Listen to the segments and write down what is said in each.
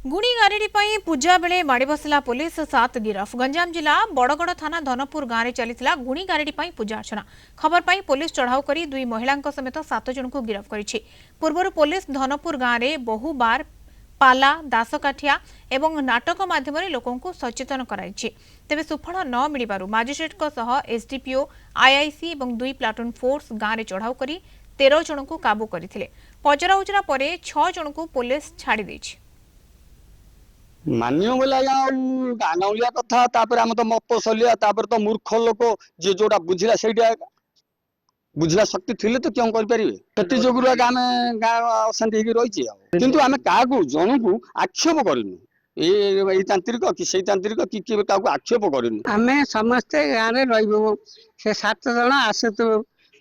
गुणी गारेडी पर पूजा बेले माड़ बसला पुलिस 7 गिरफ। गंजाम जिला बड़गड़ थाना धनपुर गांव में चली गुणी गारेडी पर पूजा अर्चना। खबर पाई पुलिस चढ़ाऊ कर 2 महिला समेत 7 जन को गिरफ कर। पूर्व पुलिस धनपुर गांव में बहु बार पाला दासकाठिया एवं नाटक माध्यम लोकों सचेतन कराई। तेबे सुफल न मिलू मजिस्ट्रेट एसडीपीओ आईआईसी और 2 प्लाटून फोर्स गांव में चढ़ाऊ कर 13 जन को काबू करते। पचरा उचरा पर 6 जन को पुलिस छाड़ी देछि। मान्य बोले गानौलिया कथा आम तो मफसलिया तो मूर्ख लोक जी जोटा बुझला से बुझला शक्ति थिले तो क्यों करें जोगुर आम गाँव अशांति रही किंतु आम क्या जन को आक्षेप करनु ये तांत्रिक कि से तांत्रिक कि आक्षेप करनु आम समस्ते गाँव में रही से 7 जन आसतु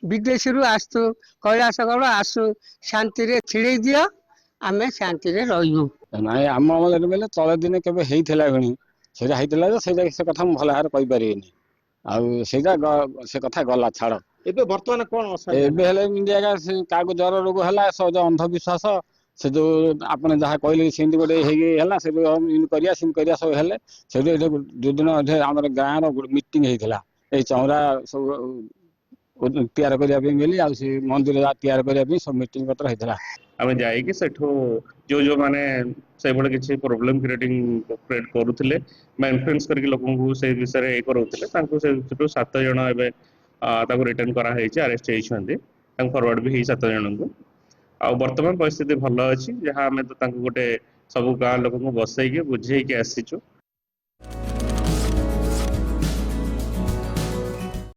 विदेशी आसतु कैलाशगढ़ आसु शांति छिड़े दियो आम शांति रही ना आम बेले तले दिन के से कथा भल भाव कहीपर से कथा गला छाड़ एबे वर्तमान कौन इंडिया क्या ज्वर रोग है जो अंधविश्वास से जो आपने जहाँ कहले सेमती गोटे से करिया सब है जो दिन आम गाँव मीटिंग होता है चौरा सब तैयार करने मंदिर तैयार करने सब मीटिंग पत्र होता आम जाइए जो जो माने से बड़े किसी प्रोब्लेम क्रिएट करुले इन्फ्लुएंस करके लोगों को से विषय ये करुले 7 जन एवं रिटर्न कराई अरेस्ट होती फरवर्ड भी 7 जन को आ वर्तमान परिस्थिति भल अच्छी जहाँ आम तो गोटे सब गाँव लोक बसई बुझे आसीचु